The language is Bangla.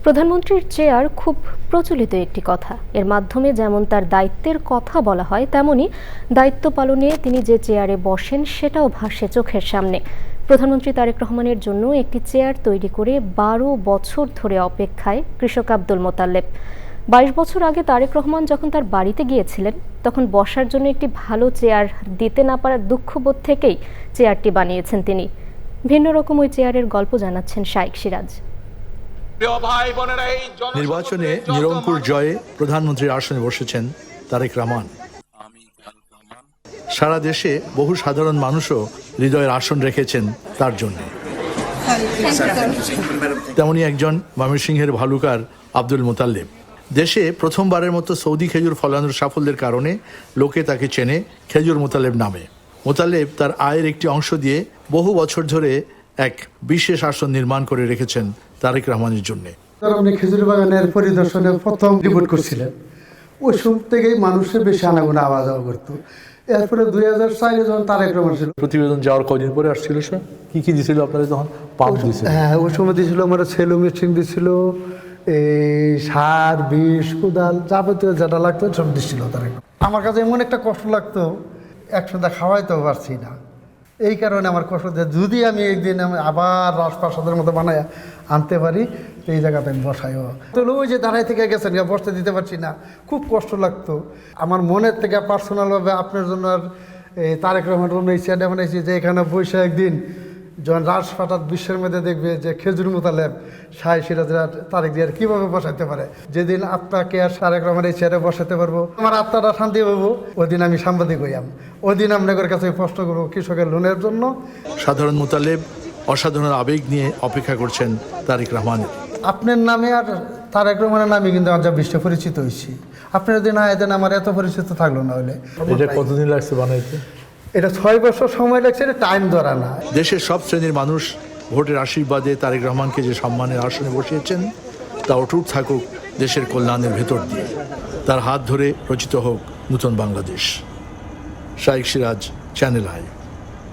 প্রধানমন্ত্রীর চেয়ার খুব প্রচলিত একটি কথা। এর মাধ্যমে যেমন তার দায়িত্বের কথা বলা হয়, তেমনি দায়িত্ব পালনে তিনি যে চেয়ারে বসেন সেটাও ভাসে চোখের সামনে। প্রধানমন্ত্রী তারেক রহমানের জন্য একটি চেয়ার তৈরি করে 12 বছর ধরে অপেক্ষায় কৃষক আব্দুল মোতালেব। 22 বছর আগে তারেক রহমান যখন তার বাড়িতে গিয়েছিলেন, তখন বসার জন্য একটি ভালো চেয়ার দিতে না পারার দুঃখবোধ থেকেই চেয়ারটি বানিয়েছেন তিনি। ভিন্ন রকম ওই চেয়ারের গল্প জানাচ্ছেন শাইখ সিরাজ। নির্বাচনে নিরঙ্কুশ জয়ে প্রধানমন্ত্রীর আসনে বসেছেন তারেক রহমান। সারা দেশে বহু সাধারণ মানুষও হৃদয়ের আসন রেখেছেন তার জন্য। তেমনি একজন ময়মনসিংহের ভালুকার আব্দুল মোতালেব। দেশে প্রথমবারের মতো সৌদি খেজুর ফলানোর সাফল্যের কারণে লোকে তাকে চেনে খেজুর মোতালেব নামে। মোতালেব তার আয়ের একটি অংশ দিয়ে বহু বছর ধরে এক বিশেষ আসন নির্মাণ করে রেখেছেন তারেক রহমানের জন্য। আপনি খেজুর বাগানের পরিদর্শনে প্রথম রিপোর্ট করছিলেন, ওই সময় থেকেই মানুষের বেশি আনাগোনা আওয়াজ করতো। এরপরে 2004-এ যখন তারেক রহমান ছিল, প্রতিবেদন যাওয়ার কদিন পরে আসছিল, স্যার কি দিছিল আপনারা তখন? পাম্প দিছিল। হ্যাঁ, ওই সময় দিয়েছিল আমার সেলো মেশিন দিছিল, এই সার, বিষ, কোদাল, যাবতীয় যেটা লাগতো সব দিচ্ছিল তারেক। আমার কাছে এমন একটা কষ্ট লাগতো, একসাথে খাওয়াইতেও পারছি না। এই কারণে আমার কষ্ট, যদি আমি একদিন আবার রাজপ্রাসাদের মতো বানায় আনতে পারি, এই জায়গাতে আমি বসাইও। তো ওই যে দাঁড়াই থেকে গেছেন, বসতে দিতে পারছি না, খুব কষ্ট লাগতো। আমার মনের থেকে পার্সোনালভাবে আপনার জন্য আর তারেক রহমান এই চেয়ারটা বানাইছি, যে এখানে বসে একদিন যখন রাজপ্রাসাদ বিশ্বের মধ্যে দেখবে যে খেজুর মোতালেব, শাইখ সিরাজ, তারেক জিয়ার কীভাবে বসাইতে পারে, যেদিন আপনাকে আর তারেক রহমান এই চেয়ারে বসাতে পারবো, আমার আত্মাটা শান্তি পাবো, ওই দিন আমি সাংবাদিক হইয়াম। ওই দিন আপনাদের কাছে প্রশ্ন করবো কৃষকের লোনের জন্য। সাধারণ মোতালেব অসাধারণ আবেগ নিয়ে অপেক্ষা করছেন তারেক রহমানের। আপনার নামে আর তারেক রহমানের নামে কিন্তু আমরা বিশ্বে পরিচিত হয়েছি। আপনার দিন আয়োজন আমার এত পরিচিত থাকলো না হলে। এটা কতদিন লাগছে বানাইতে? এটা 6 বছর সময় লাগছে, এটা টাইম ধরা না। দেশের সব শ্রেণীর মানুষ ভোটের আশীর্বাদে তারেক রহমানকে যে সম্মানের আসনে বসিয়েছেন, তা অটুট থাকুক দেশের কল্যাণের ভেতর দিয়ে। তার হাত ধরে রচিত হোক নতুন বাংলাদেশ। শাইখ সিরাজ, চ্যানেল আই।